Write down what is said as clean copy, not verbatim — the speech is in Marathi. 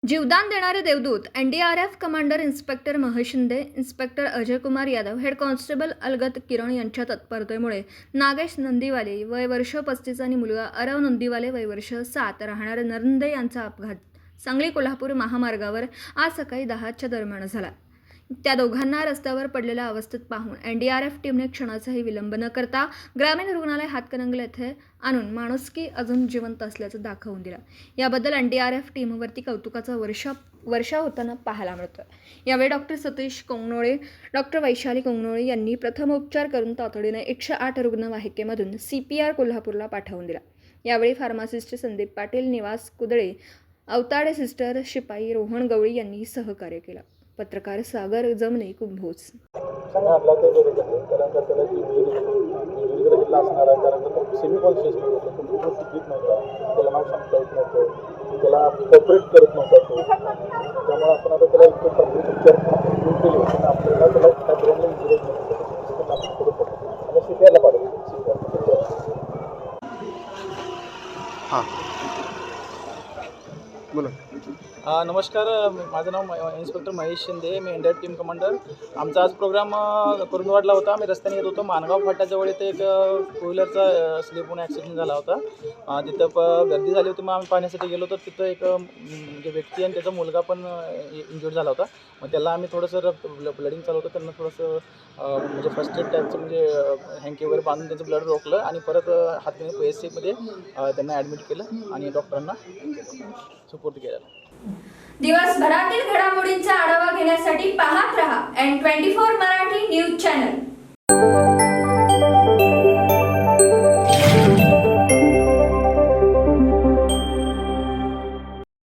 जीवदान देणारे देवदूत NDRF commander inspector Mahesh Shinde, inspector Ajay Kumar Yadav, head constable Algat Kiran यांच्या तत्परतेमुळे नागेश नंदीवाले वय वर्ष 35 आणि मुलगा अरव नंदीवाले वय वर्ष 7 राहणारे नरंदे यांचा अपघात सांगली कोल्हापूर महामार्गावर आज सकाळी 10च्या दरम्यान झाला। त्या दोघांना रस्त्यावर पडलेल्या अवस्थेत पाहून एनडीआरएफ टीमने क्षणाचाही विलंब न करता ग्रामीण रुग्णालय हातकणंगले येथे आणून माणुसकी अजून जिवंत असल्याचं दाखवून दिलं। याबद्दल एनडीआरएफ टीमवरती कौतुकाचा वर्षा होताना पाहायला मिळतोय। यावेळी डॉक्टर सतीश कोंगनोळे, डॉक्टर वैशाली कोंगनोळे यांनी प्रथमोपचार करून तातडीने 108 रुग्णवाहिकेमधून CPR कोल्हापूरला पाठवून दिला। यावेळी फार्मासिस्ट संदीप पाटील, निवास कुदळे, अवताडे सिस्टर, शिपाई रोहन गवळी यांनी सहकार्य केलं। पत्रकार सागर जमने, कुंभोज। आपला ते बरोबर कारण का त्याला जिल्हा असणार आहे कारण तो सेमी कॉन्शियस नव्हता, तो खूप शिकत नव्हता, त्याला नाव सांगता येत नव्हतं, त्याला कॉपरेट करत नव्हता तो, त्यामुळे आपण आता त्याला एक पब्लिक उपचार केले पण आपल्याला त्याला काय ब्रेनला इंजुरी नव्हतं आपण करू शकतो आणि CPRला पाठवतो। हां बोला। नमस्कार, माझं नाव इन्स्पेक्टर महेश शिंदे, मी एनडीआरएफ टीम कमांडर। आमचा आज प्रोग्राम कुरुंदवाडला होता। आम्ही रस्त्याने येत होतो, मानगाव फाट्याजवळ इथे एक टू व्हीलरचा स्लिप होऊन ॲक्सिडेंट झाला होता। तिथं गर्दी झाली होती, मग आम्ही पाहण्यासाठी गेलो तर तिथं एक म्हणजे व्यक्ती आणि त्याचा मुलगा पण इंज्युअर्ड झाला होता। मग त्याला आम्ही थोडंसं ब्लडिंग चालू होतं, त्यांना थोडंसं म्हणजे फर्स्ट एड टाईपचं म्हणजे हँकी वगैरे बांधून त्यांचं ब्लड रोखलं आणि परत हातकणंगले PSCमध्ये त्यांना ॲडमिट केलं आणि डॉक्टरांना सपोर्ट केला। दिवसभरातील घडामोडींचा आढावा घेण्यासाठी पाहत रहा N24 मराठी न्यूज चॅनल।